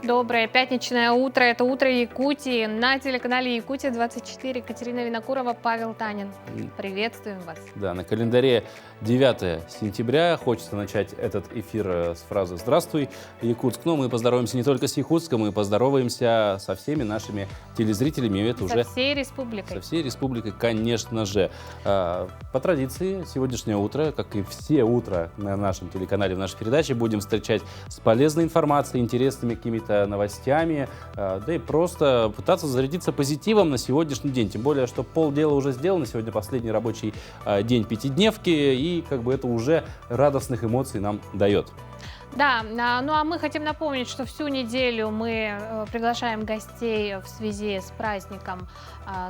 Доброе пятничное утро. Это «Утро Якутии» на телеканале «Якутия-24». Екатерина Винокурова, Павел Танин. Приветствуем вас. Да, на календаре 9 сентября. Хочется начать этот эфир с фразы «Здравствуй, Якутск». Но мы поздороваемся не только с Якутском, мы поздороваемся со всеми нашими телезрителями. Это со уже всей республикой. Со всей республикой, конечно же. По традиции, сегодняшнее утро, как и все утро на нашем телеканале, в нашей передаче, будем встречать с полезной информацией, интересными какими-то новостями, да и просто пытаться зарядиться позитивом на сегодняшний день. Тем более, что полдела уже сделано. Сегодня последний рабочий день пятидневки, и как бы это уже радостных эмоций нам дает. Да, ну а мы хотим напомнить, что всю неделю мы приглашаем гостей в связи с праздником,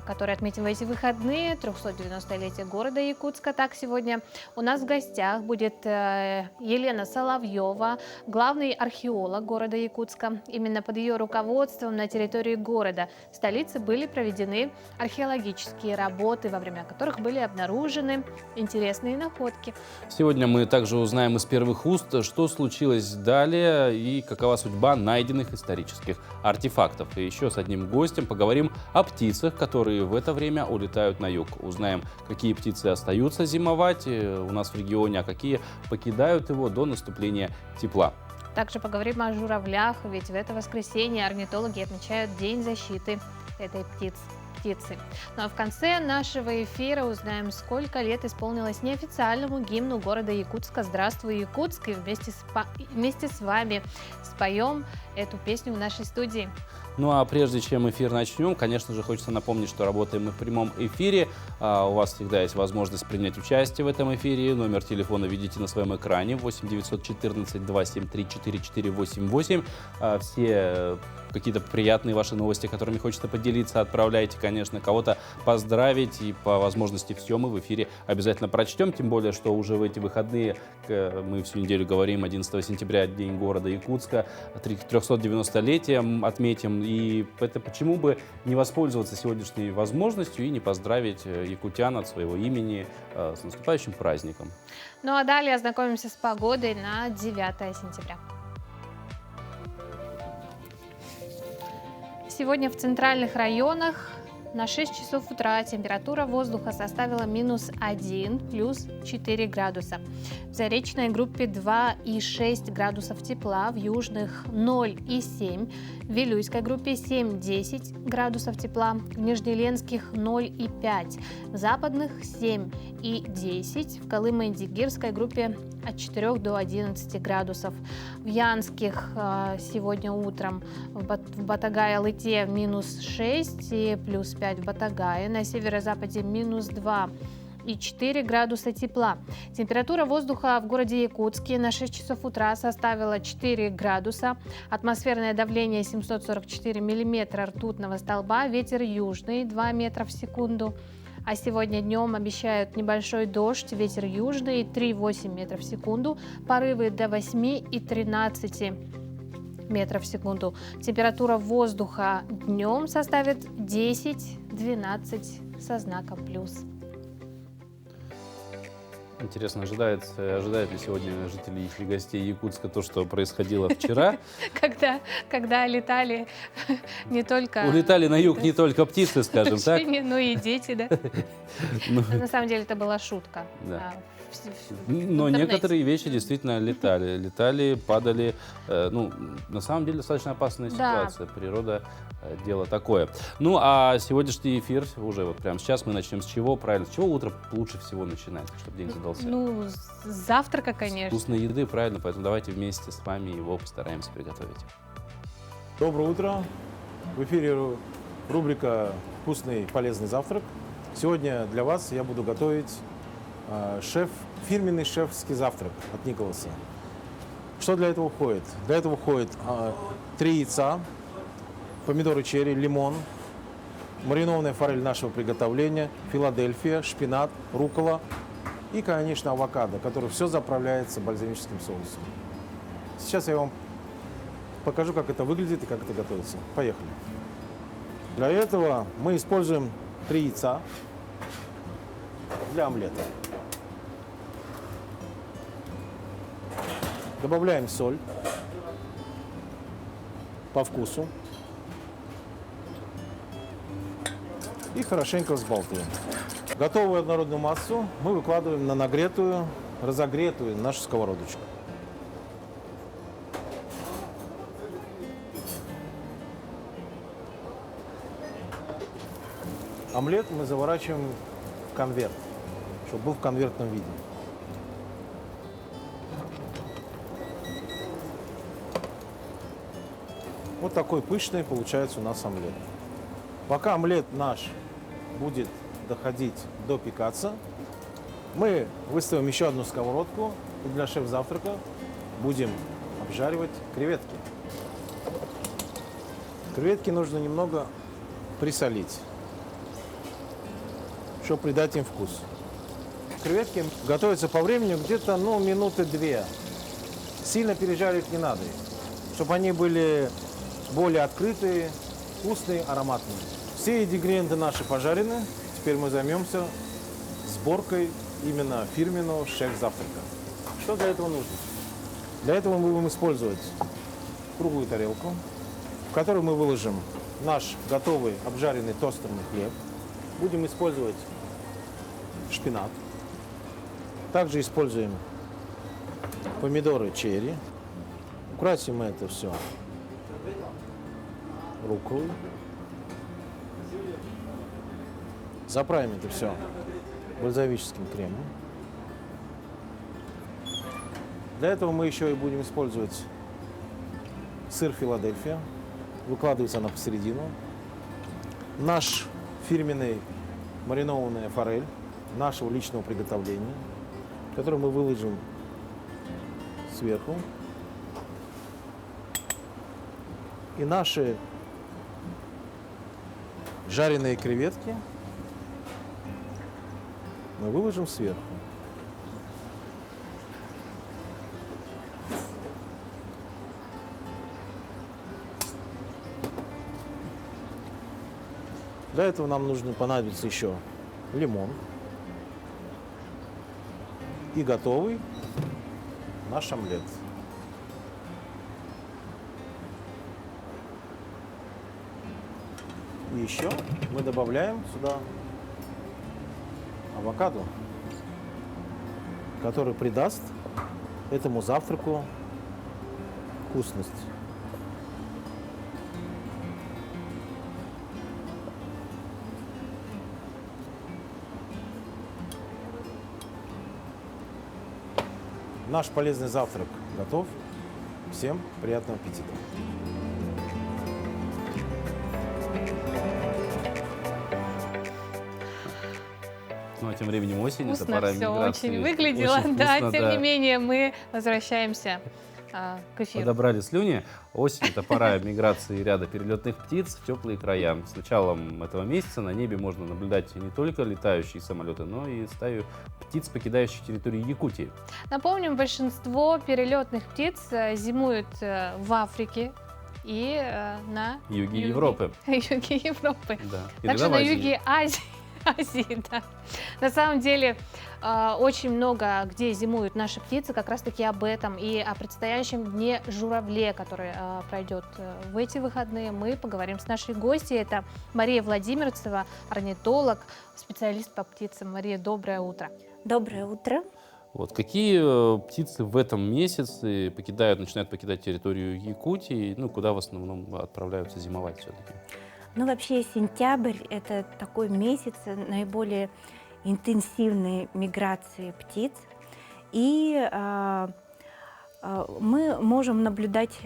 который отметим в эти выходные, 390-летие города Якутска. Так, сегодня у нас в гостях будет Елена Соловьева, главный археолог города Якутска. Именно под ее руководством на территории города, столицы, были проведены археологические работы, во время которых были обнаружены интересные находки. Сегодня мы также узнаем из первых уст, что случилось далее и какова судьба найденных исторических артефактов. И еще с одним гостем поговорим о птицах, которые в это время улетают на юг. Узнаем, какие птицы остаются зимовать у нас в регионе, а какие покидают его до наступления тепла. Также поговорим о журавлях, ведь в это воскресенье орнитологи отмечают День защиты этой птицы. Ну а в конце нашего эфира узнаем, сколько лет исполнилось неофициальному гимну города Якутска «Здравствуй, Якутск», и вместе с вами споем эту песню в нашей студии. Ну а прежде чем эфир начнем, конечно же, хочется напомнить, что работаем мы в прямом эфире. У вас всегда есть возможность принять участие в этом эфире. Номер телефона видите на своем экране: 8 914 273 4488. Все какие-то приятные ваши новости, которыми хочется поделиться, отправляйте, конечно, кого-то поздравить, и по возможности все мы в эфире обязательно прочтем, тем более, что уже в эти выходные, мы всю неделю говорим, 11 сентября, День города Якутска, 390-летие отметим, и это почему бы не воспользоваться сегодняшней возможностью и не поздравить якутян от своего имени с наступающим праздником. Ну а далее ознакомимся с погодой на 9 сентября. Сегодня в центральных районах на 6 часов утра температура воздуха составила -1, плюс 4 градуса. В заречной группе 2,6 градусов тепла, в южных 0,7, в Вилюйской группе 7-10 градусов тепла, в Нижнеленских 0,5, в западных 7 и 10, в Колымо-Индигирской группе от 4 до 11 градусов. В Янских сегодня утром в Батагае-Лыте -6 и плюс 5 в Батагае, на северо-западе -2 и 4 градуса тепла. Температура воздуха в городе Якутске на 6 часов утра составила 4 градуса. Атмосферное давление 744 миллиметра ртутного столба, ветер южный 2 метра в секунду. А сегодня днем обещают небольшой дождь, ветер южный 3,8 метров в секунду, порывы до 8 и 13 метров в секунду. Температура воздуха днем составит 10-12 со знаком плюс. Интересно, ожидает ли сегодня жителей и гостей Якутска то, что происходило вчера? Когда летали не только... Улетали на юг не только птицы, скажем так. Но и дети, да? На самом деле это была шутка. Но некоторые вещи действительно летали, падали. Ну, на самом деле достаточно опасная ситуация. Да. Природа — дело такое. Ну, а сегодняшний эфир уже вот прямо сейчас мы начнем с чего? Правильно, с чего утро лучше всего начинать, чтобы день задался? Ну, с завтрака, конечно. Вкусной еды, правильно, поэтому давайте вместе с вами его постараемся приготовить. Доброе утро. В эфире рубрика «Вкусный полезный завтрак». Сегодня для вас я буду готовить фирменный шефский завтрак от Николаса. Что для этого входит? Для этого входит 3 яйца, помидоры черри, лимон, маринованная форель нашего приготовления, Филадельфия, шпинат, руккола и, конечно, авокадо, который все заправляется бальзамическим соусом. Сейчас я вам покажу, как это выглядит и как это готовится. Поехали. Для этого мы используем 3 яйца для омлета. Добавляем соль. по вкусу. И хорошенько взбалтываем. Готовую однородную массу мы выкладываем на нагретую, разогретую нашу сковородочку. Омлет мы заворачиваем в конверт, чтобы был в конвертном виде. Вот такой пышный получается у нас омлет. Пока омлет наш будет доходить до пекаться, мы выставим еще одну сковородку и для шеф-завтрака будем обжаривать креветки. Креветки нужно немного присолить, чтобы придать им вкус. Креветки готовятся по времени где-то минуты 2. Сильно пережаривать не надо, чтобы они были более открытые, вкусные, ароматные. Все ингредиенты наши пожарены. Теперь мы займемся сборкой именно фирменного шеф-завтрака. Что для этого нужно? Для этого мы будем использовать круглую тарелку, в которую мы выложим наш готовый обжаренный тостерный хлеб. Будем использовать шпинат. Также используем помидоры черри. Украсим мы это все рукколой. Заправим это все бальзамическим кремом. Для этого мы еще и будем использовать сыр Филадельфия. Выкладывается она посередину. Наш фирменный маринованная форель нашего личного приготовления, которую мы выложим сверху. И наши жареные креветки мы выложим сверху. Для этого нам нужно понадобится еще лимон и готовый наш омлет. И еще мы добавляем сюда авокадо, который придаст этому завтраку вкусность. Наш полезный завтрак готов. Всем приятного аппетита! Ну, а тем временем осень, это Вкусно пора все миграции. очень выглядело, Очень да, вкусно, тем да. не менее мы возвращаемся к эфиру. Подобрали слюни. Осень – это пора миграции ряда перелетных птиц в теплые края. С началом этого месяца на небе можно наблюдать не только летающие самолеты, но и стаю птиц, покидающих территорию Якутии. Напомним, большинство перелетных птиц зимуют в Африке и на Юге Европы. юге Европы. Да. Также Иногда в на Азии. юге Азии, да. На самом деле очень много где зимуют наши птицы, как раз таки об этом и о предстоящем дне журавле, который пройдет в эти выходные. Мы поговорим с нашей гостьей. Это Мария Владимирцева, орнитолог, специалист по птицам. Мария, доброе утро. Доброе утро. Вот. Какие птицы в этом месяце начинают покидать территорию Якутии, ну, куда в основном отправляются зимовать все-таки? Ну, вообще, сентябрь – это такой месяц наиболее интенсивной миграции птиц. И мы можем наблюдать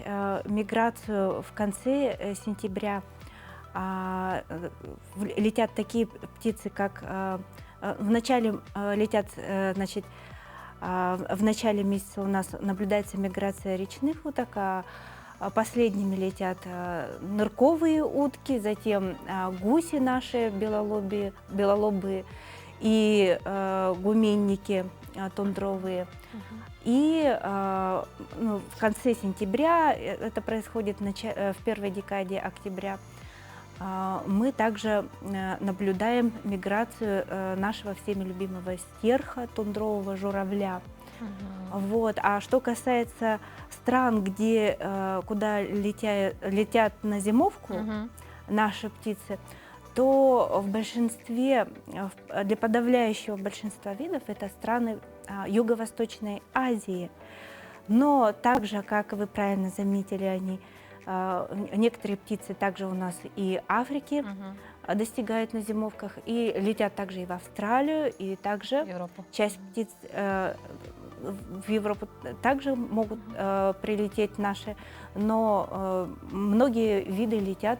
миграцию в конце сентября. Летят такие птицы, как вначале летят, значит, в начале месяца у нас наблюдается миграция речных уток, а последними летят нырковые утки, затем гуси наши белолобые и гуменники тундровые. И в конце сентября, это происходит в первой декаде октября, мы также наблюдаем миграцию нашего всеми любимого стерха, тундрового журавля. Вот. А что касается стран, где, куда летят на зимовку Мгм. наши птицы, то в большинстве, для подавляющего большинства видов это страны Юго-Восточной Азии. Но также, как вы правильно заметили, некоторые птицы также у нас и Африки Мгм. достигают на зимовках, и летят также и в Австралию, и также Европу. часть птиц в Европу также могут прилететь наши, но многие виды летят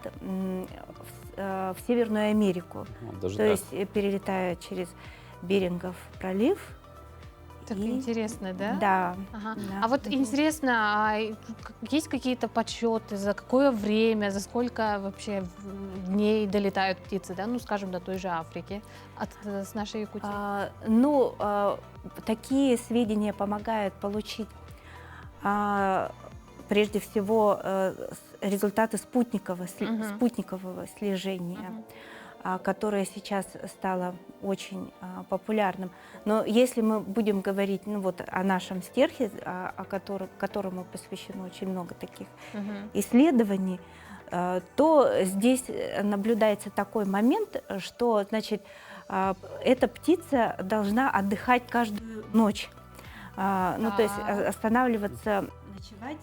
в Северную Америку, Даже то так. есть перелетая через Берингов пролив. Так И- интересно, да? Да. Ага. да. А вот Мгм. интересно, есть какие-то подсчеты, за какое время, за сколько вообще дней долетают птицы, да, ну, скажем, до той же Африки, с нашей Якутии? Такие сведения помогают получить прежде всего результаты Мгм. спутникового слежения, Мгм. которое сейчас стало очень популярным. Но если мы будем говорить о нашем стерхе, которому посвящено очень много таких Мгм. исследований, то здесь наблюдается такой момент, что, значит, эта птица должна отдыхать каждую ночь. То есть Так. останавливаться, ночевать.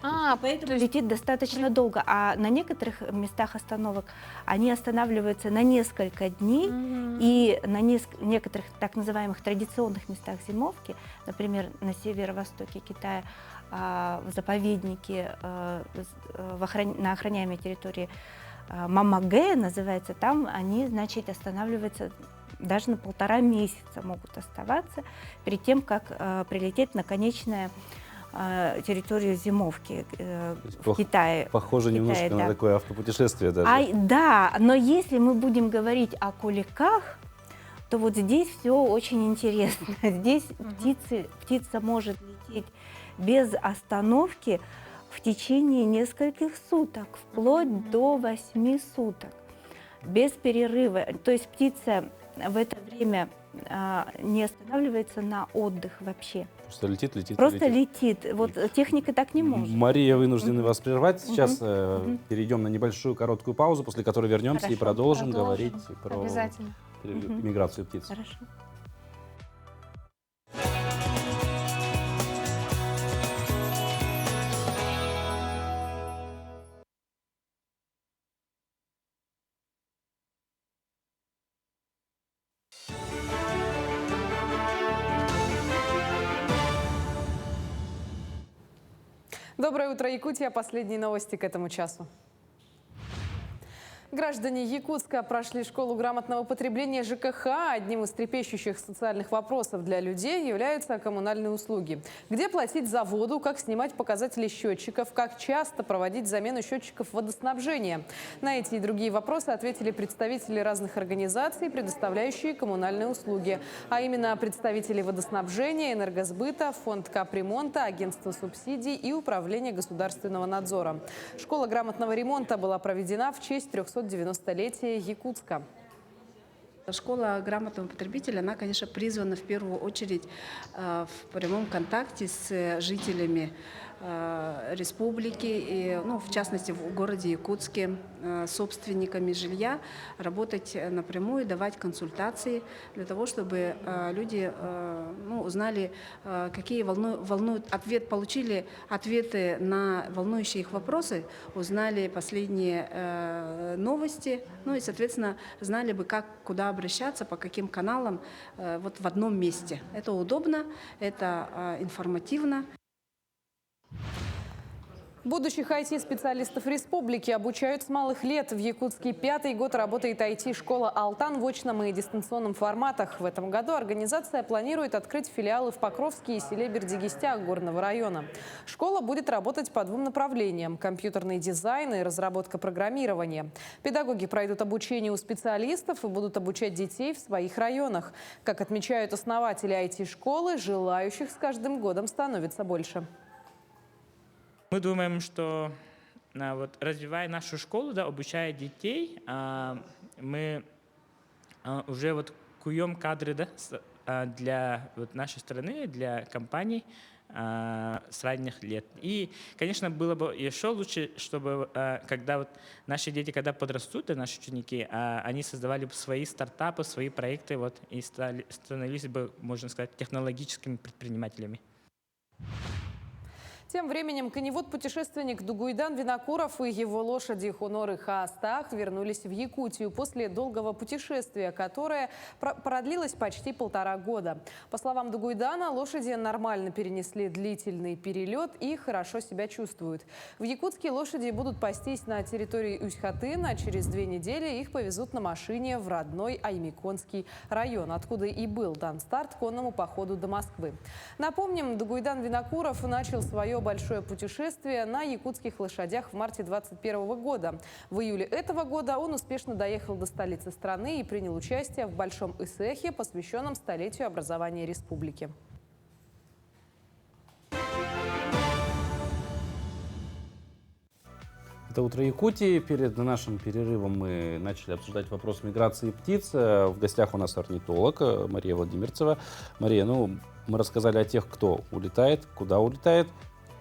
А, Поэтому то есть летит достаточно долго. А на некоторых местах остановок они останавливаются на несколько дней. Мгм. И на некоторых так называемых традиционных местах зимовки, например, на северо-востоке Китая, в заповеднике, на охраняемой территории Мамагэ называется, там они, значит, останавливаются даже на 1,5 месяца могут оставаться перед тем, как прилететь на конечную территорию зимовки есть в Китае. Похоже в Китае, немножко да. на такое автопутешествие даже. Да, но если мы будем говорить о куликах, то вот здесь все очень интересно. Здесь птица может лететь без остановки в течение нескольких суток, вплоть до 8 суток, без перерыва. То есть птица в это время не останавливается на отдых вообще. Просто летит, летит, Просто летит. летит. Вот техника так не может. Мария, вынуждены вас прервать. Сейчас Мгм. перейдем на небольшую короткую паузу, после которой вернемся и Хорошо. продолжим говорить про Обязательно. миграцию птиц. Хорошо. Доброе утро, Якутия. Последние новости к этому часу. Граждане Якутска прошли школу грамотного потребления ЖКХ. Одним из трепещущих социальных вопросов для людей являются коммунальные услуги. Где платить за воду, как снимать показатели счетчиков, как часто проводить замену счетчиков водоснабжения. На эти и другие вопросы ответили представители разных организаций, предоставляющие коммунальные услуги. А именно представители водоснабжения, энергосбыта, фонд капремонта, агентство субсидий и управление государственного надзора. Школа грамотного ремонта была проведена в честь 390-летия Якутска. Школа грамотного потребителя, она, конечно, призвана в первую очередь в прямом контакте с жителями республики, и, в частности, в городе Якутске, собственниками жилья, работать напрямую, давать консультации для того, чтобы люди узнали, какие волнуют, получили ответы на волнующие их вопросы, узнали последние новости, и, соответственно, знали бы, куда обращаться, по каким каналам, вот в одном месте. Это удобно, это информативно. Будущих IT-специалистов республики обучают с малых лет. В Якутске 5-й год работает IT-школа «Алтан» в очном и дистанционном форматах. В этом году организация планирует открыть филиалы в Покровске и селе Бердигистяк Горного района. Школа будет работать по 2 направлениям – компьютерный дизайн и разработка программирования. Педагоги пройдут обучение у специалистов и будут обучать детей в своих районах. Как отмечают основатели IT-школы, желающих с каждым годом становится больше. Мы думаем, что развивая нашу школу, обучая детей, мы уже куем кадры для вот нашей страны, для компаний с ранних лет. И, конечно, было бы еще лучше, чтобы когда вот наши дети, когда подрастут, и наши ученики, они создавали бы свои стартапы, свои проекты вот, и становились бы, можно сказать, технологическими предпринимателями. Тем временем коневод-путешественник Дугуйдан Винокуров и его лошади Хонор и Хаастах вернулись в Якутию после долгого путешествия, которое продлилось почти 1,5 года. По словам Дугуйдана, лошади нормально перенесли длительный перелет и хорошо себя чувствуют. В Якутске лошади будут пастись на территории Усть-Хатын, а через 2 недели их повезут на машине в родной Аймиконский район, откуда и был дан старт конному походу до Москвы. Напомним, Дугуйдан Винокуров начал свое большое путешествие на якутских лошадях в марте 2021 года. В июле этого года он успешно доехал до столицы страны и принял участие в большом эсэхе, посвященном столетию образования республики. Это «Утро Якутии». Перед нашим перерывом мы начали обсуждать вопрос миграции птиц. В гостях у нас орнитолог Мария Владимирцева. Мария, ну, мы рассказали о тех, кто улетает, куда улетает,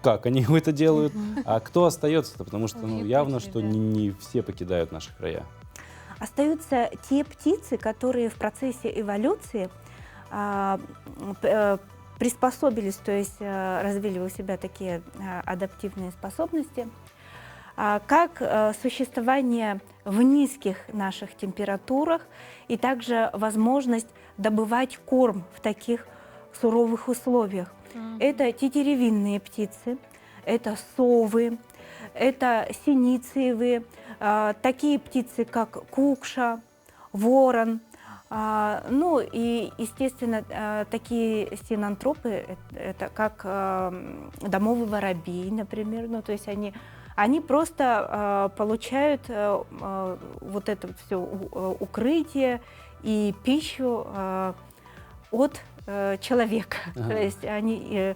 как они это делают, а кто остается-то, потому что явно, что не все покидают наши края. Остаются те птицы, которые в процессе эволюции приспособились, то есть развили у себя такие адаптивные способности, как существование в низких наших температурах и также возможность добывать корм в таких суровых условиях. Это тетеревинные птицы, это совы, это синициевые, такие птицы, как кукша, ворон. Ну и, естественно, такие синантропы, это как домовый воробей, например. Ну, то есть они просто получают вот это все укрытие и пищу от человека. То есть они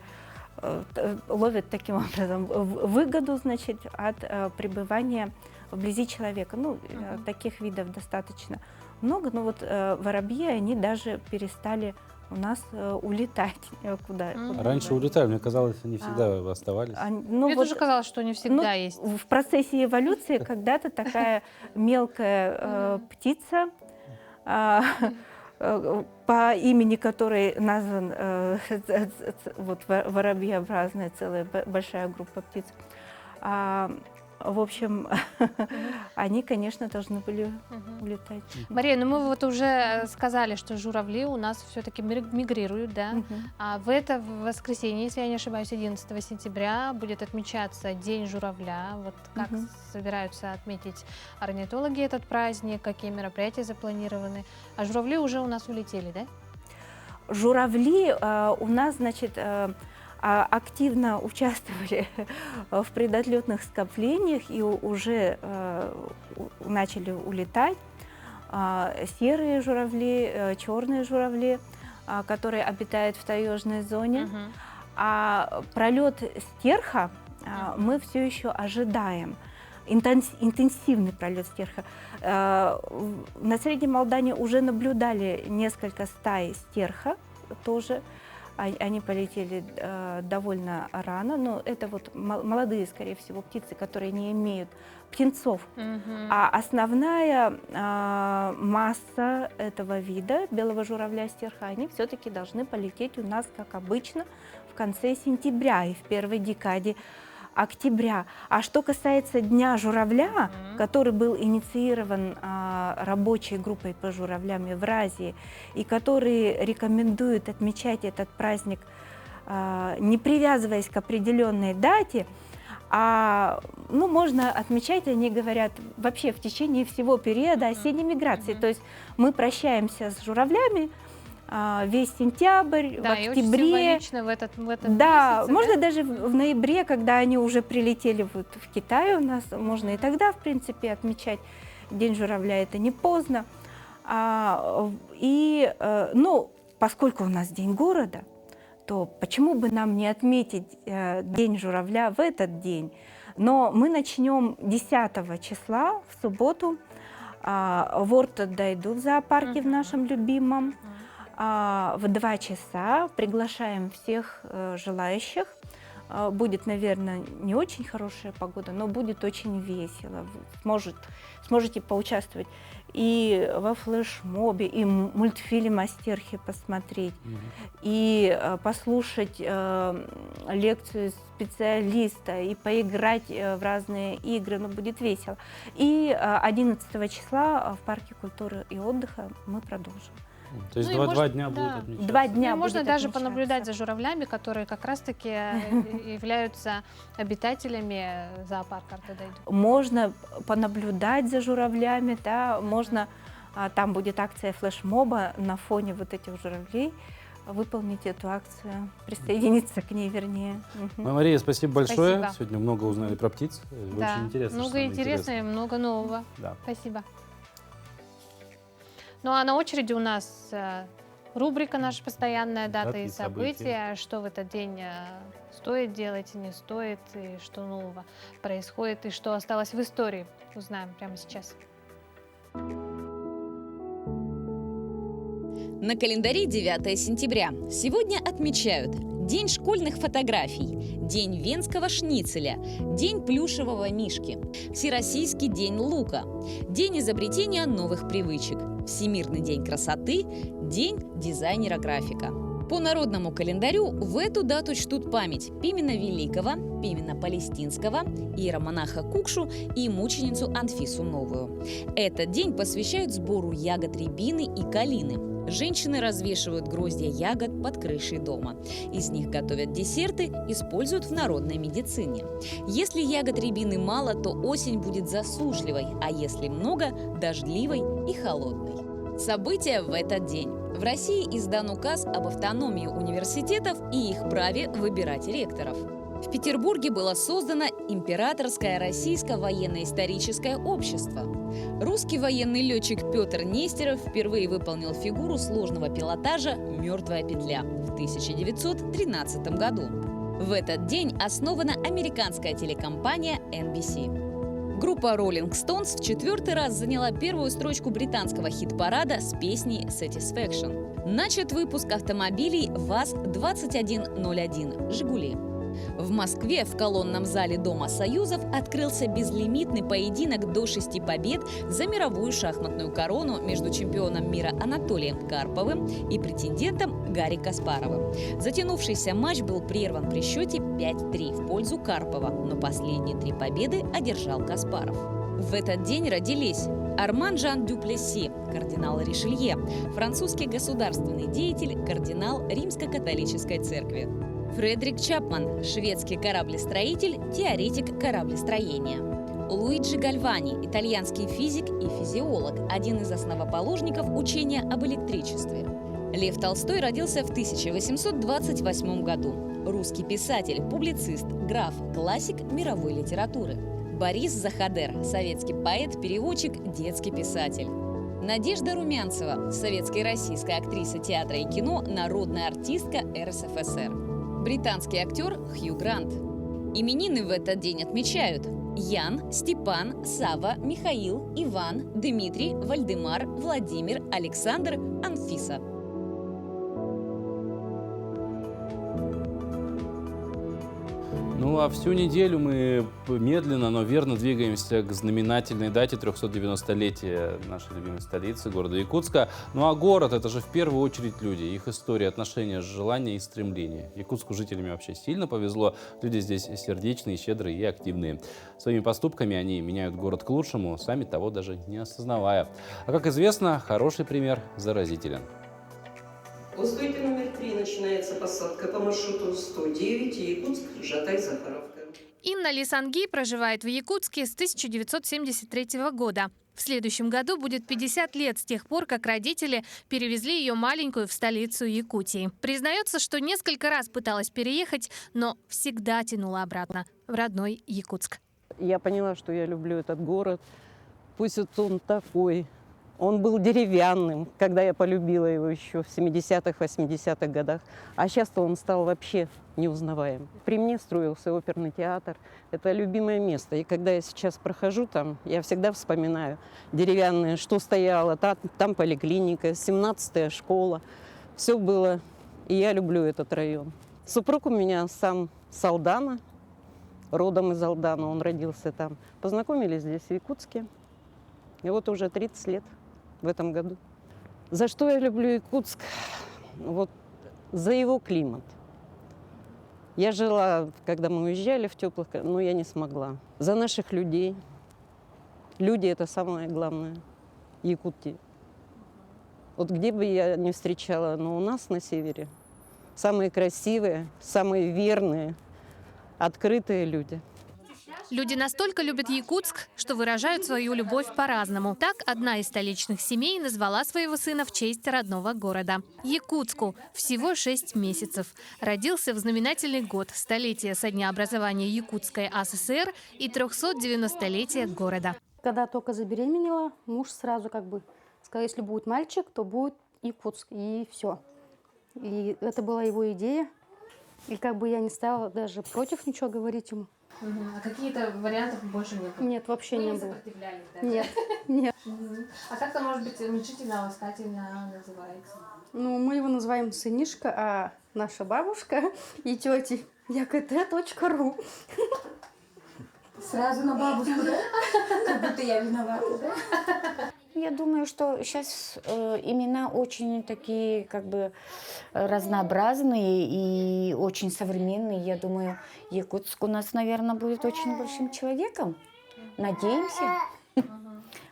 ловят таким образом выгоду, значит, от пребывания вблизи человека. Ну, таких видов достаточно много, но вот воробьи, они даже перестали у нас улетать куда. Раньше улетали, мне казалось, они всегда оставались. Мне тоже казалось, что они всегда есть. В процессе эволюции когда-то такая мелкая птица, по имени которой назван вот воробьеобразная целая большая группа птиц. В общем, они, конечно, должны были улетать. Мария, ну мы вот уже сказали, что журавли у нас все-таки мигрируют, да? А в это воскресенье, если я не ошибаюсь, 11 сентября будет отмечаться День журавля. Вот как собираются отметить орнитологи этот праздник, какие мероприятия запланированы? А журавли уже у нас улетели, да? Журавли у нас, значит, активно участвовали в предотлетных скоплениях и уже начали улетать. Серые журавли, черные журавли, которые обитают в таежной зоне. А пролет стерха мы все еще ожидаем. Интенсивный пролет стерха. На Среднем Алдане уже наблюдали несколько стай стерха тоже. Они полетели довольно рано, но это вот молодые, скорее всего, птицы, которые не имеют птенцов. А основная масса этого вида, белого журавля стерха, они все-таки должны полететь у нас, как обычно, в конце сентября и в первой декаде октября. А что касается Дня журавля, который был инициирован рабочей группой по журавлям Евразии, и который рекомендует отмечать этот праздник, не привязываясь к определенной дате, ну, можно отмечать, они говорят, вообще в течение всего периода осенней миграции. То есть мы прощаемся с журавлями весь сентябрь, да, в и октябре. очень символично в этот да, месяце, можно даже в ноябре, когда они уже прилетели вот в Китай у нас, можно и тогда, в принципе, отмечать День журавля, это не поздно. Ну, поскольку у нас День города, то почему бы нам не отметить День журавля в этот день? Но мы начнем 10 числа, в субботу, в Ортодайду в зоопарке в нашем любимом. в 2 часа приглашаем всех желающих. Будет, наверное, не очень хорошая погода, но будет очень весело. Вы сможете поучаствовать и во флешмобе, и мультфильм о стерхе посмотреть, и послушать лекцию специалиста, и поиграть в разные игры, но будет весело. И 11 числа в парке культуры и отдыха мы продолжим. То есть Ну и 2 можно- дня да. будет отмечаться. 2 дня Ну, можно будет даже отмечаться. понаблюдать за журавлями, которые как раз-таки являются обитателями зоопарка Артедайду. Можно понаблюдать за журавлями, да, можно, там будет акция флешмоба на фоне вот этих журавлей, выполнить эту акцию, присоединиться к ней, вернее. Мгм. Мария, спасибо большое. Спасибо. Сегодня много узнали про птиц. Да, Очень интересно. много что самое интересного и много нового. Да. Спасибо. Ну а на очереди у нас рубрика наша постоянная, даты и события, что в этот день стоит делать и не стоит, и что нового происходит, и что осталось в истории. Узнаем прямо сейчас. На календаре 9 сентября. Сегодня отмечают День школьных фотографий, День венского шницеля, День плюшевого мишки, Всероссийский день лука, День изобретения новых привычек, Всемирный день красоты, День дизайнера-графика. По народному календарю в эту дату чтут память Пимена Великого, Пимена Палестинского, иеромонаха Кукшу и мученицу Анфису Новую. Этот день посвящают сбору ягод рябины и калины. Женщины развешивают гроздья ягод под крышей дома. Из них готовят десерты, используют в народной медицине. Если ягод рябины мало, то осень будет засушливой, а если много – дождливой и холодной. События в этот день. В России издан указ об автономии университетов и их праве выбирать ректоров. В Петербурге было создано Императорское российское военно-историческое общество. Русский военный летчик Петр Нестеров впервые выполнил фигуру сложного пилотажа «Мертвая петля» в 1913 году. В этот день основана американская телекомпания NBC. Группа Rolling Stones в 4-й раз заняла первую строчку британского хит-парада с песней «Satisfaction». Начат выпуск автомобилей ВАЗ-2101 «Жигули». В Москве в колонном зале Дома Союзов открылся безлимитный поединок до 6 побед за мировую шахматную корону между чемпионом мира Анатолием Карповым и претендентом Гарри Каспаровым. Затянувшийся матч был прерван при счете 5-3 в пользу Карпова, но последние 3 победы одержал Каспаров. В этот день родились Арман Жан Дюплесси, кардинал Ришелье, французский государственный деятель, кардинал Римско-католической церкви. Фредерик Чапман, шведский кораблестроитель, теоретик кораблестроения. Луиджи Гальвани, итальянский физик и физиолог, один из основоположников учения об электричестве. Лев Толстой родился в 1828 году. Русский писатель, публицист, граф, классик мировой литературы. Борис Захадер, советский поэт, переводчик, детский писатель. Надежда Румянцева, советская и российская актриса театра и кино, народная артистка РСФСР. Британский актер Хью Грант. Именины в этот день отмечают Ян, Степан, Сава, Михаил, Иван, Дмитрий, Вальдемар, Владимир, Александр, Анфиса. Ну а всю неделю мы медленно, но верно двигаемся к знаменательной дате 390-летия нашей любимой столицы, города Якутска. Ну а город — это же в первую очередь люди, их история, отношения, желания и стремления. Якутску жителями вообще сильно повезло. Люди здесь сердечные, щедрые и активные. Своими поступками они меняют город к лучшему, сами того даже не осознавая. А как известно, хороший пример заразителен. У стойки номер 3 начинается посадка по маршруту 109 Якутск, Жатай-Захаровка. Инна Лисанги проживает в Якутске с 1973 года. В следующем году будет 50 лет с тех пор, как родители перевезли ее маленькую в столицу Якутии. Признается, что несколько раз пыталась переехать, но всегда тянула обратно в родной Якутск. Я поняла, что я люблю этот город. Пусть вот он такой. Он был деревянным, когда я полюбила его еще в 70-х, 80-х годах. А сейчас-то он стал вообще неузнаваем. При мне строился оперный театр. Это любимое место. И когда я сейчас прохожу там, я всегда вспоминаю деревянное, что стояло. Там поликлиника, 17-я школа. Все было, и я люблю этот район. Супруг у меня сам с Алдана, родом из Алдана, он родился там. Познакомились здесь, в Якутске. И вот уже 30 лет в этом году. За что я люблю Якутск? Вот за его климат. Я жила, когда мы уезжали в теплых, но я не смогла. За наших людей. Люди – это самое главное. Якутии. Вот где бы я ни встречала, но у нас на севере самые красивые, самые верные, открытые люди. Люди настолько любят Якутск, что выражают свою любовь по-разному. Так, одна из столичных семей назвала своего сына в честь родного города. Якутску всего 6 месяцев. Родился в знаменательный год, столетие со дня образования Якутской АССР и 390-летия города. Когда только забеременела, муж сразу сказал, если будет мальчик, то будет Якутск, и все. И это была его идея. И я не стала даже против ничего говорить ему. А какие-то вариантов больше нет? Нет, вообще не было. Сопротивлялись, да? Нет, нет. А как-то, может быть, уменьшительно, ласкательно называется? Мы его называем сынишка, а наша бабушка и тети ЯКТ.ру. Сразу на бабушку, да? Как будто я виновата, да? Я думаю, что сейчас имена очень такие разнообразные и очень современные. Я думаю, Якутск у нас, наверное, будет очень большим человеком. Надеемся.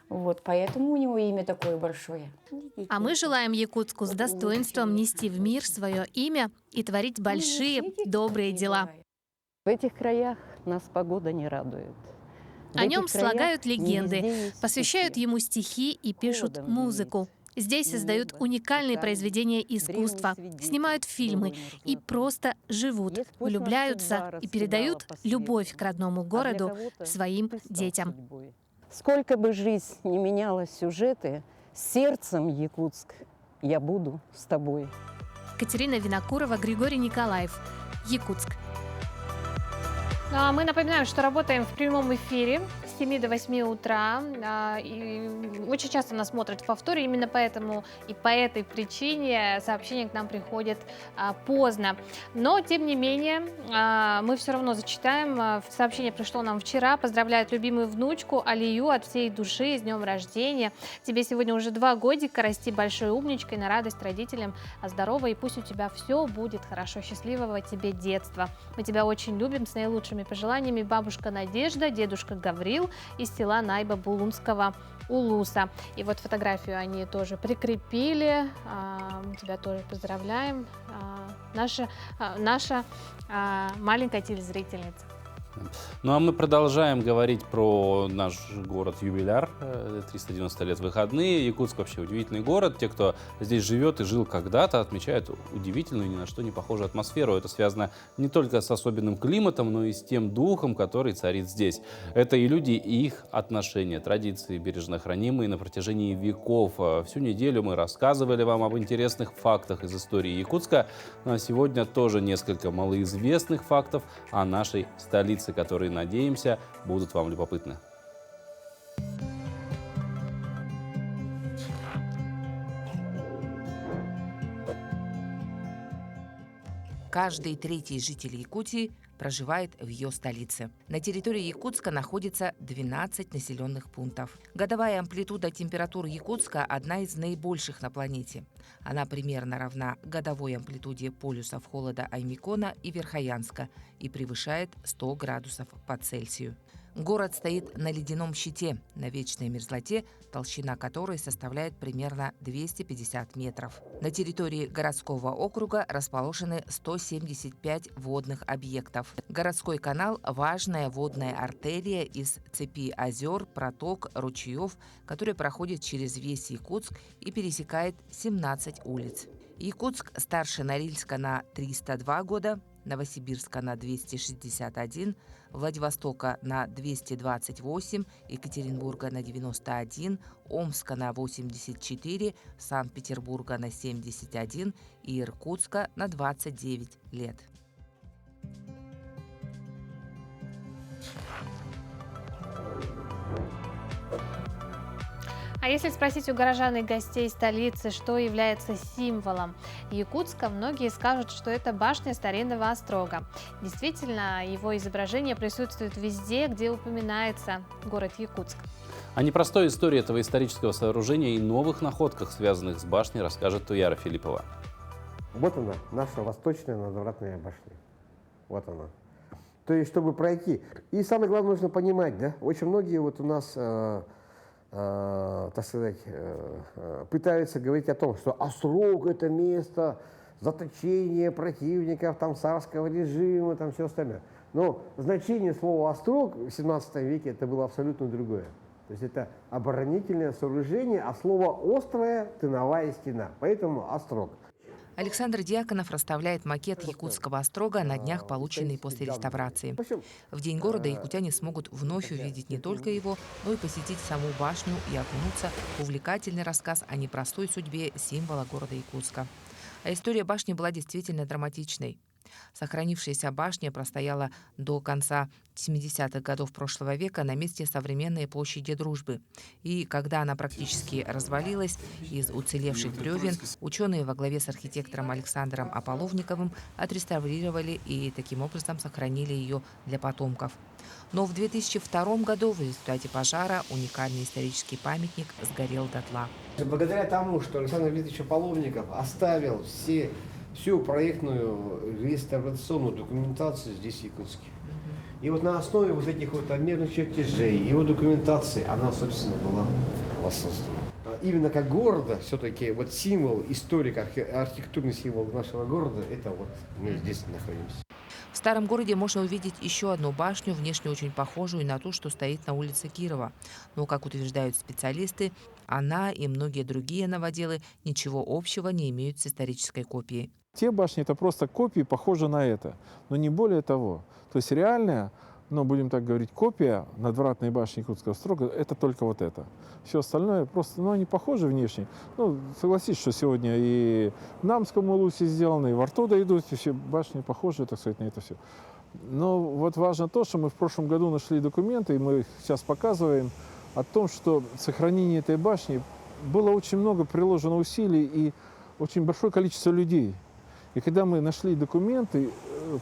Вот, поэтому у него имя такое большое. А мы желаем Якутску с достоинством нести в мир свое имя и творить большие добрые дела. В этих краях нас погода не радует. О нем слагают легенды, посвящают ему стихи и пишут музыку. Здесь создают уникальные произведения искусства, снимают фильмы и просто живут, влюбляются и передают любовь к родному городу своим детям. Сколько бы жизнь не меняла сюжеты, сердцем, Якутск, я буду с тобой. Катерина Винокурова, Григорий Николаев, Якутск. Мы напоминаем, что работаем в прямом эфире с 7 до 8 утра. И очень часто нас смотрят в повторе. Именно поэтому и по этой причине сообщения к нам приходят поздно. Но, тем не менее, мы все равно зачитаем. Сообщение пришло нам вчера. Поздравляет любимую внучку Алию от всей души с днем рождения. Тебе сегодня уже 2 годика. Расти большой умничкой на радость родителям. Здорово, и пусть у тебя все будет хорошо. Счастливого тебе детства. Мы тебя очень любим. С наилучшими пожеланиями бабушка Надежда, дедушка Гаврил из села Найба-Булунского Улуса. И вот фотографию они тоже прикрепили. Мы тебя тоже поздравляем. Наша маленькая телезрительница. Ну а мы продолжаем говорить про наш город-юбиляр, 390 лет выходные. Якутск вообще удивительный город. Те, кто здесь живет и жил когда-то, отмечают удивительную, ни на что не похожую атмосферу. Это связано не только с особенным климатом, но и с тем духом, который царит здесь. Это и люди, и их отношения, традиции, бережно хранимые на протяжении веков. Всю неделю мы рассказывали вам об интересных фактах из истории Якутска. Ну, а сегодня тоже несколько малоизвестных фактов о нашей столице, которые, надеемся, будут вам любопытны. Каждый третий житель Якутии проживает в ее столице. На территории Якутска находится 12 населенных пунктов. Годовая амплитуда температуры Якутска одна из наибольших на планете. Она примерно равна годовой амплитуде полюсов холода Аймикона и Верхоянска и превышает 100 градусов по Цельсию. Город стоит на ледяном щите, на вечной мерзлоте, толщина которой составляет примерно 250 метров. На территории городского округа расположены 175 водных объектов. Городской канал – важная водная артерия из цепи озер, проток, ручьев, который проходит через весь Якутск и пересекает 17 улиц. Якутск старше Норильска на 302 года, Новосибирска на 261, Владивостока на 228, Екатеринбурга на 91, Омска на 84, Санкт-Петербурга на 71 и Иркутска на 29 лет. А если спросить у горожан и гостей столицы, что является символом Якутска, многие скажут, что это башня старинного острога. Действительно, его изображение присутствует везде, где упоминается город Якутск. О непростой истории этого исторического сооружения и новых находках, связанных с башней, расскажет Туяра Филиппова. Вот она, наша восточная надвратная башня. Вот она. То есть, чтобы пройти. И самое главное, нужно понимать, да, очень многие вот у нас, так сказать, пытаются говорить о том, что Острог – это место заточения противников там, царского режима, там все остальное. Но значение слова «острог» в 17 веке это было абсолютно другое. То есть это оборонительное сооружение, а слово «острая» – тыновая стена. Поэтому «острог». Александр Дьяконов расставляет макет якутского острога, на днях полученный после реставрации. В День города якутяне смогут вновь увидеть не только его, но и посетить саму башню и окунуться в увлекательный рассказ о непростой судьбе символа города Якутска. А история башни была действительно драматичной. Сохранившаяся башня простояла до конца 70-х годов прошлого века на месте современной площади Дружбы. И когда она практически развалилась, из уцелевших бревен ученые во главе с архитектором Александром Аполовниковым отреставрировали и таким образом сохранили ее для потомков. Но в 2002 году в результате пожара уникальный исторический памятник сгорел дотла. Благодаря тому, что Александр Викторович Аполовников оставил всю проектную реставрационную документацию здесь, в Якутске. И вот на основе вот этих вот обмерных чертежей, его документации, она, собственно, была воссоздана. Именно как города, все-таки вот символ, историк, архитектурный символ нашего города, это вот мы здесь находимся. В старом городе можно увидеть еще одну башню, внешне очень похожую на ту, что стоит на улице Кирова. Но, как утверждают специалисты, она и многие другие новоделы ничего общего не имеют с исторической копией. Те башни – это просто копии, похожи на это, но не более того. То есть реальная, будем так говорить, копия надвратной башни Якутского острога – это только вот это. Все остальное просто, они похожи внешне. Согласись, что сегодня и в Намском Улусе сделано, и в Ортода идут, все башни похожи, так сказать, на это все. Но вот важно то, что мы в прошлом году нашли документы, и мы их сейчас показываем, о том, что сохранение этой башни было очень много приложено усилий и очень большое количество людей. И когда мы нашли документы,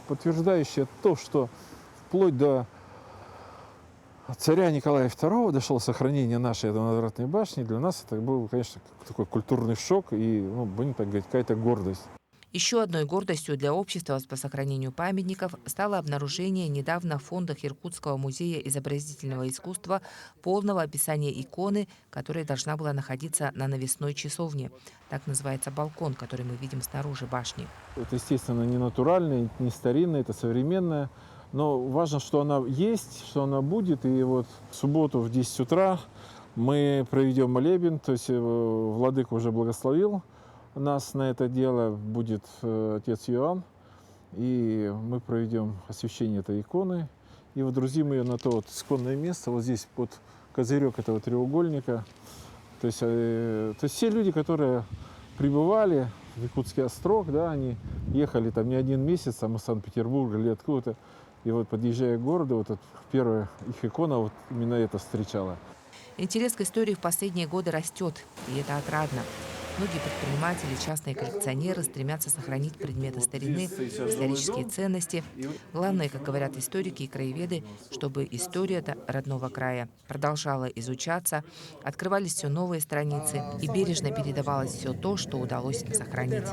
подтверждающие то, что вплоть до царя Николая II дошло сохранение нашей надвратной башни, для нас это был, конечно, такой культурный шок и, будем так говорить, какая-то гордость. Еще одной гордостью для общества по сохранению памятников стало обнаружение недавно в фондах Иркутского музея изобразительного искусства полного описания иконы, которая должна была находиться на навесной часовне. Так называется балкон, который мы видим снаружи башни. Это, естественно, не натуральное, не старинное, это современное. Но важно, что она есть, что она будет. И вот в субботу в 10 утра мы проведем молебен, то есть владыка уже благословил нас на это дело, будет отец Иоанн, и мы проведем освящение этой иконы и водрузим ее на то вот исконное место, вот здесь под козырек этого треугольника. То есть все люди, которые прибывали в Якутский острог, да, они ехали там не один месяц, там из Санкт-Петербурга или откуда-то, и вот подъезжая к городу, вот первая их икона вот именно это встречала. Интерес к истории в последние годы растет, и это отрадно. Многие предприниматели, частные коллекционеры стремятся сохранить предметы старины, исторические ценности. Главное, как говорят историки и краеведы, чтобы история родного края продолжала изучаться, открывались все новые страницы и бережно передавалось все то, что удалось сохранить.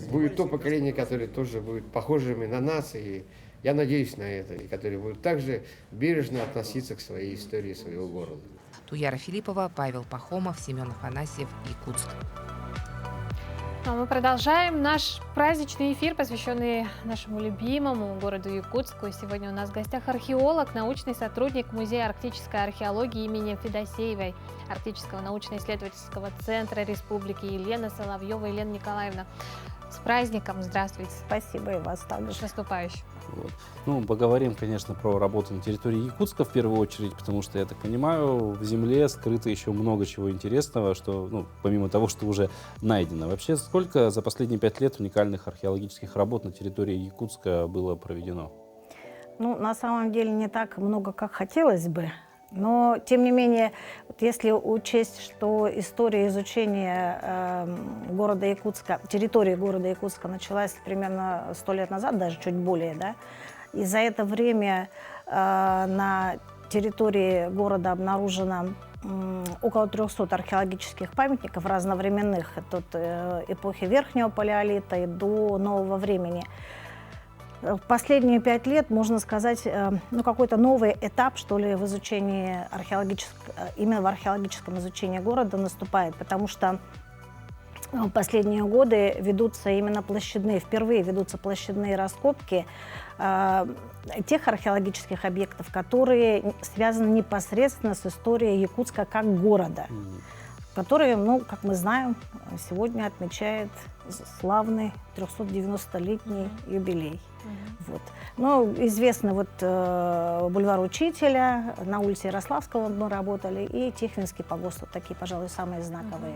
Будет то поколение, которое тоже будет похожими на нас, и я надеюсь на это, и которые будут также бережно относиться к своей истории своего города. Туяра Филиппова, Павел Пахомов, Семен Афанасьев, Якутск. Мы продолжаем наш праздничный эфир, посвященный нашему любимому городу Якутску. Сегодня у нас в гостях археолог, научный сотрудник Музея арктической археологии имени Федосеевой, Арктического научно-исследовательского центра Республики Елена Соловьева. Елена Николаевна, с праздником! Здравствуйте! Спасибо, и вас также. С наступающим! Поговорим, конечно, про работу на территории Якутска в первую очередь, потому что, я так понимаю, в земле скрыто еще много чего интересного, что, помимо того, что уже найдено. Вообще, сколько за последние 5 лет уникальных археологических работ на территории Якутска было проведено? На самом деле не так много, как хотелось бы. Но, тем не менее, вот если учесть, что история изучения города Якутска, территории города Якутска началась примерно 100 лет назад, даже чуть более, да, и за это время на территории города обнаружено около 300 археологических памятников разновременных, от эпохи Верхнего палеолита и до нового времени. В последние 5 лет, можно сказать, ну, какой-то новый этап, что ли, в изучении именно в археологическом изучении города наступает, потому что в последние годы впервые ведутся площадные раскопки тех археологических объектов, которые связаны непосредственно с историей Якутска как города, который, ну, как мы знаем, сегодня отмечает славный 390-летний юбилей. Вот. Ну, известно бульвар Учителя, на улице Ярославского мы работали, и Тихвинский погост, вот такие, пожалуй, самые знаковые.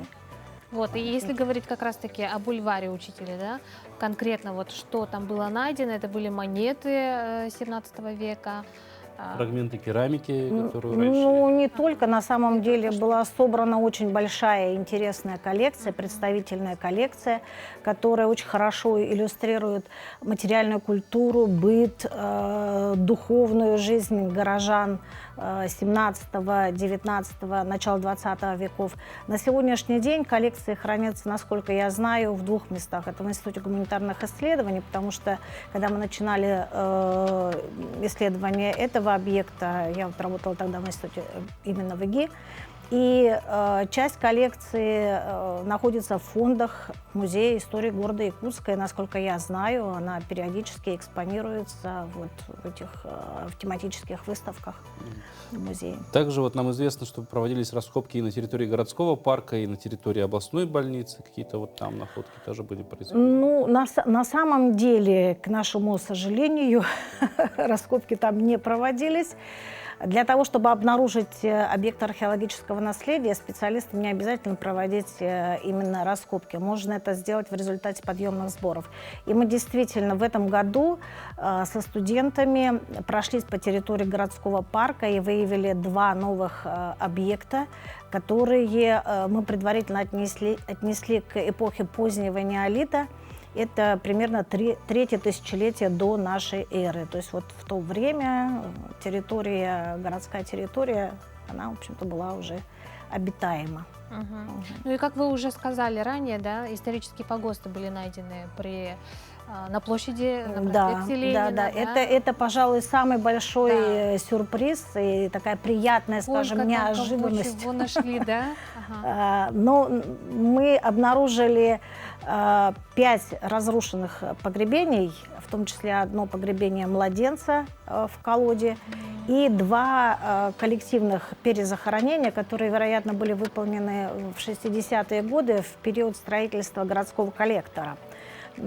Вот, и если говорить как раз-таки о бульваре Учителя, да, конкретно вот что там было найдено, это были монеты 17 века, Фрагменты керамики, которые раньше... Ну, не только. На самом деле была собрана очень большая интересная коллекция, представительная коллекция, которая очень хорошо иллюстрирует материальную культуру, быт, духовную жизнь горожан 17-го, 19-го, начала 20 веков. На сегодняшний день коллекции хранятся, насколько я знаю, в 2 местах. Это в Институте гуманитарных исследований, потому что, когда мы начинали исследование этого объекта, я вот работала тогда в институте именно в ИГИ, и часть коллекции находится в фондах Музея истории города Якутска, и, насколько я знаю, она периодически экспонируется в тематических выставках музея. Также вот нам известно, что проводились раскопки и на территории городского парка, и на территории областной больницы. Какие-то вот там находки тоже были произведены? Ну, на самом деле, к нашему сожалению, раскопки там не проводились. Для того, чтобы обнаружить объект археологического наследия, специалистам не обязательно проводить именно раскопки. Можно это сделать в результате подъемных сборов. И мы действительно в этом году со студентами прошлись по территории городского парка и выявили 2 новых объекта, которые мы предварительно отнесли к эпохе позднего неолита. Это примерно 3-е тысячелетие до нашей эры. То есть вот в то время городская территория, она, в общем-то, была уже обитаема. Ну и как вы уже сказали ранее, да, исторические погосты были найдены на площади, на проспекте Ленина. Да. Это, пожалуй, самый большой сюрприз и такая приятная, скажем, неожиданность. Его нашли, да? Но мы обнаружили 5 разрушенных погребений, в том числе одно погребение младенца в колоде и 2 коллективных перезахоронения, которые, вероятно, были выполнены в 60-е годы в период строительства городского коллектора.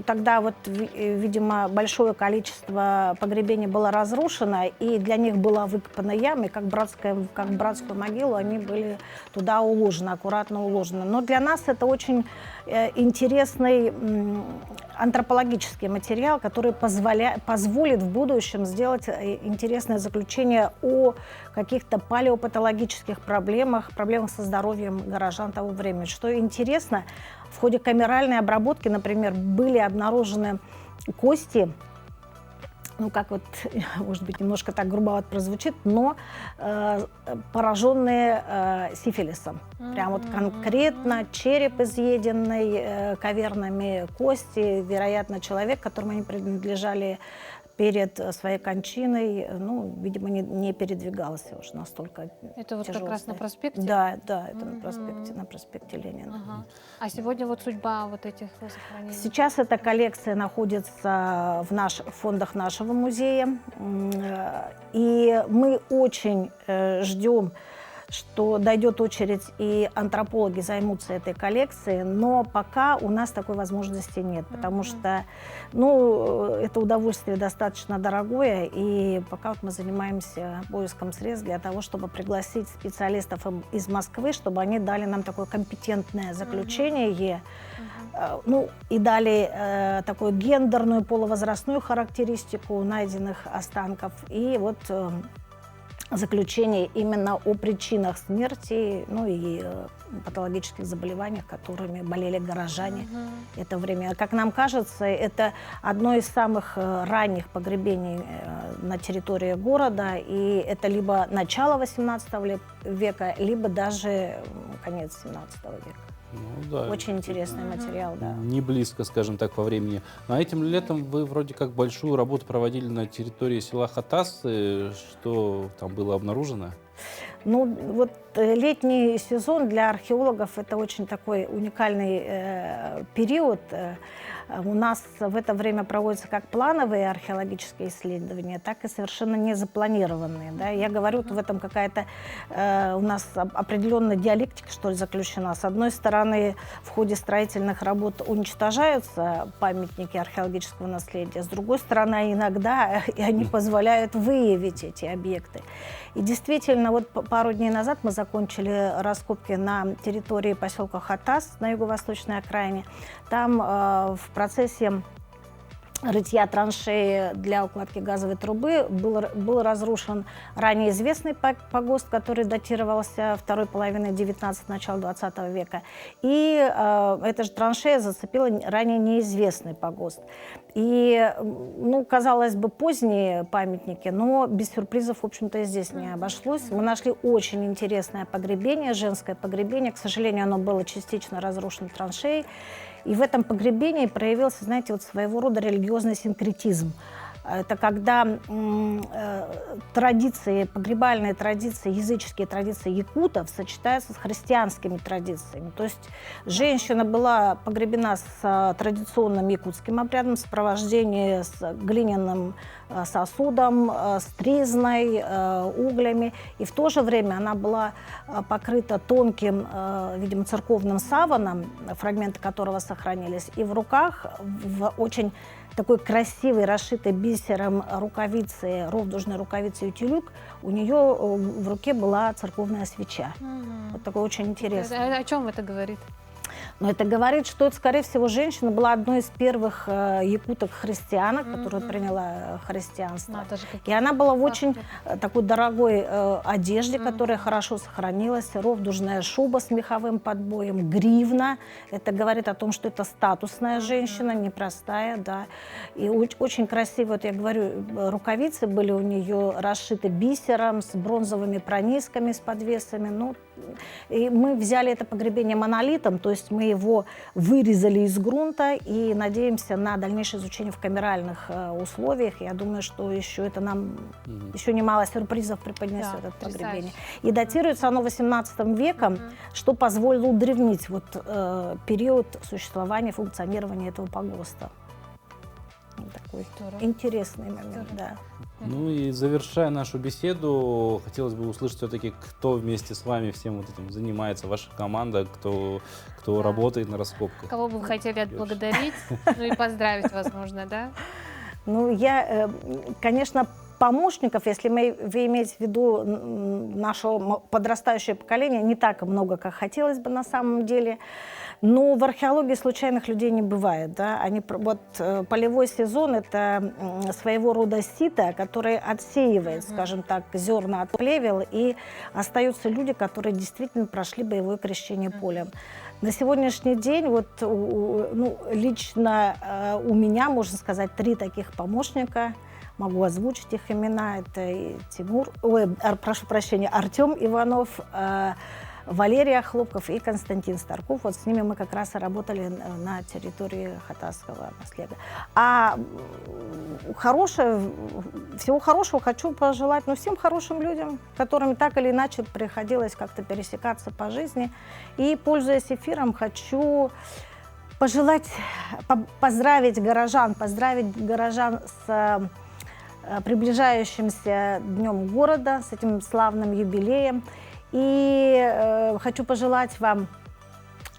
Тогда вот, видимо, большое количество погребений было разрушено, и для них была выкопана яма, и как братскую могилу они были туда уложены, аккуратно уложены. Но для нас это очень интересный антропологический материал, который позволит в будущем сделать интересное заключение о каких-то палеопатологических проблемах со здоровьем горожан того времени. Что интересно, в ходе камеральной обработки, например, были обнаружены кости, ну, как вот, может быть, немножко так грубовато прозвучит, но пораженные сифилисом. Прям вот конкретно череп изъеденный кавернами, кости, вероятно, человек, которому они принадлежали перед своей кончиной, ну, видимо, не передвигался уже настолько. Это вот тяжелый. Как раз на проспекте? Да, это на проспекте Ленина. А сегодня вот судьба вот этих захоронений? Сейчас эта коллекция находится в фондах нашего музея, и мы очень ждем, что дойдет очередь и антропологи займутся этой коллекцией, но пока у нас такой возможности нет, потому что, ну, это удовольствие достаточно дорогое, и пока вот мы занимаемся поиском средств для того, чтобы пригласить специалистов из Москвы, чтобы они дали нам такое компетентное заключение, ну, и дали такую гендерную, полувозрастную характеристику найденных останков, и вот заключение именно о причинах смерти, ну и патологических заболеваниях, которыми болели горожане это время. Как нам кажется, это одно из самых ранних погребений на территории города, и это либо начало 18 века, либо даже конец 17 века. Ну, да. Очень интересный материал, да. Не близко, скажем так, по времени. Но этим летом вы вроде как большую работу проводили на территории села Хатас. Что там было обнаружено? Ну, вот летний сезон для археологов – это очень такой уникальный период. У нас в это время проводятся как плановые археологические исследования, так и совершенно незапланированные. Да? Я говорю, в этом какая-то у нас определенная диалектика, что ли, заключена. С одной стороны, в ходе строительных работ уничтожаются памятники археологического наследия, с другой стороны, иногда они позволяют выявить эти объекты. И действительно, вот пару дней назад мы закончили раскопки на территории поселка Хатас на юго-восточной окраине. Там в процессе рытья траншеи для укладки газовой трубы был разрушен ранее известный погост, который датировался второй половиной 19-го, начала 20 века. И эта же траншея зацепила ранее неизвестный погост. И, ну, казалось бы, поздние памятники, но без сюрпризов, в общем-то, и здесь не обошлось. Мы нашли очень интересное погребение, женское погребение. К сожалению, оно было частично разрушено траншеей. И в этом погребении проявился, знаете, вот своего рода религиозный синкретизм. Это когда традиции, погребальные традиции, языческие традиции якутов сочетаются с христианскими традициями. То есть женщина была погребена с традиционным якутским обрядом, сопровождение с глиняным сосудом, с тризной, углями. И в то же время она была покрыта тонким, видимо, церковным саваном, фрагменты которого сохранились. И в руках, в очень такой красивой, расшитой бисером рукавицы, ровдужной рукавицы утюг, у нее в руке была церковная свеча. Вот такой очень интересный. О чем это говорит? Но это говорит, что это, скорее всего, женщина была одной из первых якуток-христианок, которая приняла христианство. И она была в очень такой дорогой одежде, которая хорошо сохранилась. Ровдужная шуба с меховым подбоем, гривна. Это говорит о том, что это статусная женщина, непростая, да. И очень красивые, вот я говорю, рукавицы были у нее расшиты бисером, с бронзовыми пронизками, с подвесами. Ну, и мы взяли это погребение монолитом, то есть мы его вырезали из грунта и надеемся на дальнейшее изучение в камеральных условиях. Я думаю, что еще это нам еще немало сюрпризов преподнесет, это погребение. И датируется оно 18 веком, что позволило удревнить вот, период существования, функционирования этого погоста. Такой интересный момент, да. Ну и завершая нашу беседу, хотелось бы услышать все-таки, кто вместе с вами всем вот этим занимается, ваша команда, кто работает на раскопках. Кого бы вы хотели отблагодарить, ну и поздравить, возможно, да? Ну, я, конечно, помощников, если вы имеете в виду наше подрастающее поколение, не так много, как хотелось бы на самом деле. Но в археологии случайных людей не бывает. Да? Вот, полевой сезон – это своего рода сито, которое отсеивает, скажем так, зерна от плевел, и остаются люди, которые действительно прошли боевое крещение полем. На сегодняшний день вот, ну, лично у меня, можно сказать, 3 таких помощника. Могу озвучить их имена. Это прошу прощения, Артем Иванов, Валерий Хлопков и Константин Старков. Вот с ними мы как раз и работали на территории хатасского наследия. А всего хорошего хочу пожелать, ну, всем хорошим людям, которым так или иначе приходилось как-то пересекаться по жизни. И, пользуясь эфиром, хочу пожелать, поздравить горожан с приближающимся Днем города, с этим славным юбилеем. И хочу пожелать вам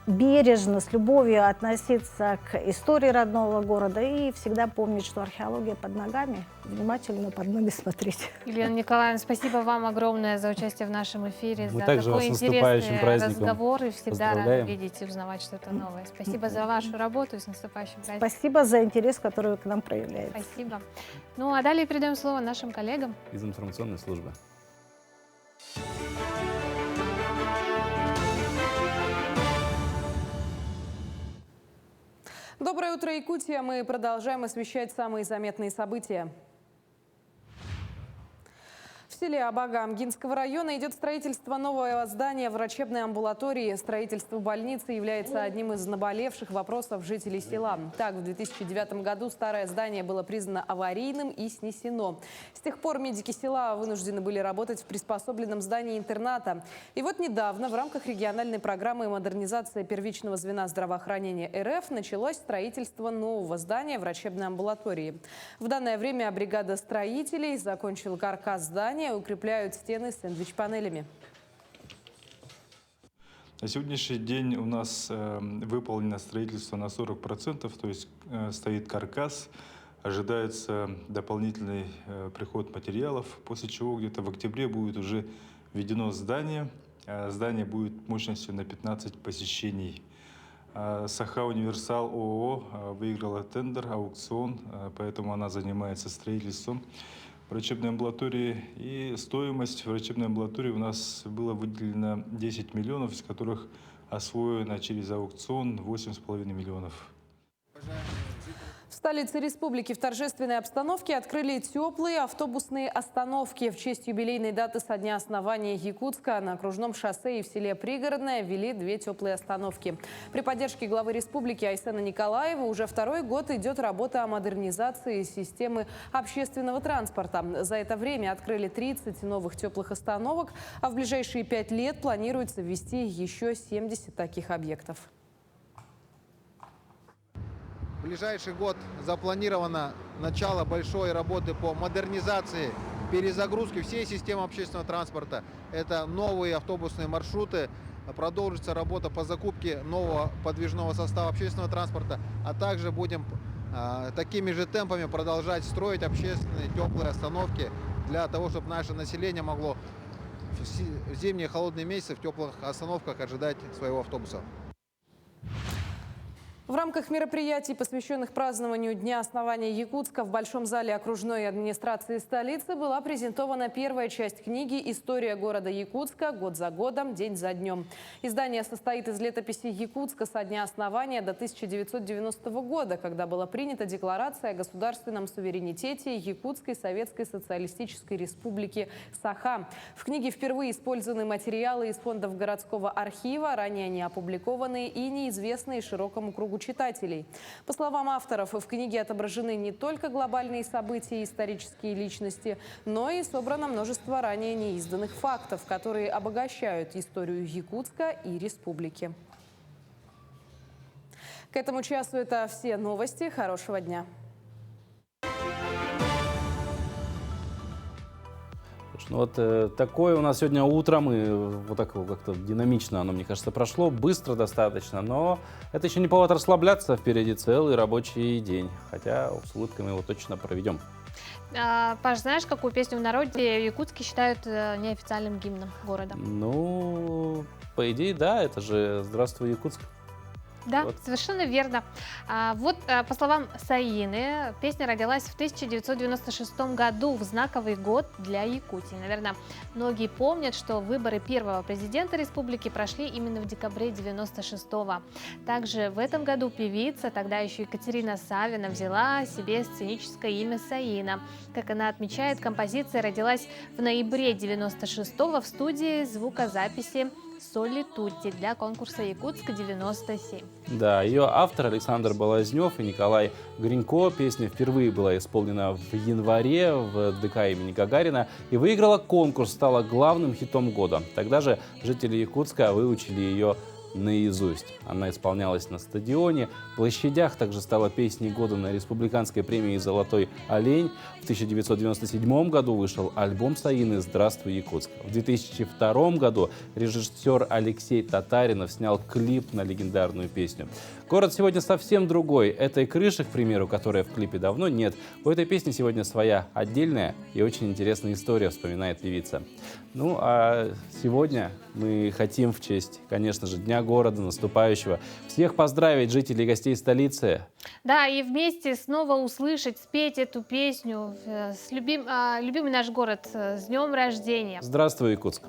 бережно, с любовью относиться к истории родного города и всегда помнить, что археология под ногами, внимательно под ноги смотреть. Елена Николаевна, спасибо вам огромное за участие в нашем эфире, Мы за также такой вас с наступающим интересный праздником разговор, и всегда рады поздравляем. видеть и узнавать что-то новое. Спасибо за вашу работу и с наступающим праздником. Спасибо за интерес, который вы к нам проявляете. Спасибо. Ну а далее передаем слово нашим коллегам Из информационной службы. Доброе утро, Якутия. Мы продолжаем освещать самые заметные события. В селе Абага Амгинского района идет строительство нового здания врачебной амбулатории. Строительство больницы является одним из наболевших вопросов жителей села. Так, в 2009 году старое здание было признано аварийным и снесено. С тех пор медики села вынуждены были работать в приспособленном здании интерната. И вот недавно в рамках региональной программы модернизации первичного звена здравоохранения РФ началось строительство нового здания врачебной амбулатории. В данное время бригада строителей закончила каркас здания, укрепляют стены сэндвич-панелями. На сегодняшний день у нас выполнено строительство на 40%, то есть стоит каркас, ожидается дополнительный приход материалов, после чего где-то в октябре будет уже введено здание. Здание будет мощностью на 15 посещений. Саха Универсал ООО выиграла тендер, аукцион, поэтому она занимается строительством врачебной амбулатории. И стоимость врачебной амбулатории у нас было выделено 10 миллионов, из которых освоено через аукцион 8,5 миллионов. В столице республики в торжественной обстановке открыли теплые автобусные остановки. В честь юбилейной даты со дня основания Якутска на окружном шоссе и в селе Пригородное ввели 2 теплые остановки. При поддержке главы республики Айсена Николаева уже второй год идет работа о модернизации системы общественного транспорта. За это время открыли 30 новых теплых остановок, а в ближайшие 5 лет планируется ввести еще 70 таких объектов. В ближайший год запланировано начало большой работы по модернизации, перезагрузке всей системы общественного транспорта. Это новые автобусные маршруты, продолжится работа по закупке нового подвижного состава общественного транспорта, а также будем такими же темпами продолжать строить общественные теплые остановки для того, чтобы наше население могло в зимние холодные месяцы в теплых остановках ожидать своего автобуса. В рамках мероприятий, посвященных празднованию Дня основания Якутска, в Большом зале окружной администрации столицы была презентована первая часть книги «История города Якутска. Год за годом, день за днем». Издание состоит из летописей Якутска со дня основания до 1990 года, когда была принята Декларация о государственном суверенитете Якутской Советской Социалистической Республики Саха. В книге впервые использованы материалы из фондов городского архива, ранее не опубликованные и неизвестные широкому кругу читателей. По словам авторов, в книге отображены не только глобальные события и исторические личности, но и собрано множество ранее неизданных фактов, которые обогащают историю Якутска и республики. К этому часу это все новости. Хорошего дня! Ну вот такое у нас сегодня утром, и вот так как-то динамично оно, мне кажется, прошло, быстро достаточно, но это еще не повод расслабляться, впереди целый рабочий день, хотя с улыбкой мы его точно проведем. Паш, знаешь, какую песню в народе в Якутске считают неофициальным гимном города? Ну, по идее, да, это же «Здравствуй, Якутск». Да, вот. Совершенно верно. По словам Саины, песня родилась в 1996 году, в знаковый год для Якутии. Наверное, многие помнят, что выборы первого президента республики прошли именно в декабре 1996-го. Также в этом году певица, тогда еще Екатерина Савина, взяла себе сценическое имя Саина. Как она отмечает, композиция родилась в ноябре 1996-го в студии звукозаписи «Солитутти» для конкурса «Якутск-97». Да, ее автор Александр Балазнев и Николай Гринько. Песня впервые была исполнена в январе в ДК имени Гагарина и выиграла конкурс, стала главным хитом года. Тогда же жители Якутска выучили ее наизусть. Она исполнялась на стадионе, площадях, также стала песней года на республиканской премии «Золотой олень». В 1997 году вышел альбом Саины «Здравствуй, Якутск». В 2002 году режиссер Алексей Татаринов снял клип на легендарную песню. Город сегодня совсем другой. Этой крыши, к примеру, которая в клипе давно нет, у этой песни сегодня своя отдельная и очень интересная история, вспоминает певица. Ну, а сегодня мы хотим в честь, конечно же, Дня города наступающего всех поздравить жителей и гостей столицы. Да, и вместе снова услышать, спеть эту песню. Любимый наш город, с днем рождения. Здравствуй, Якутск.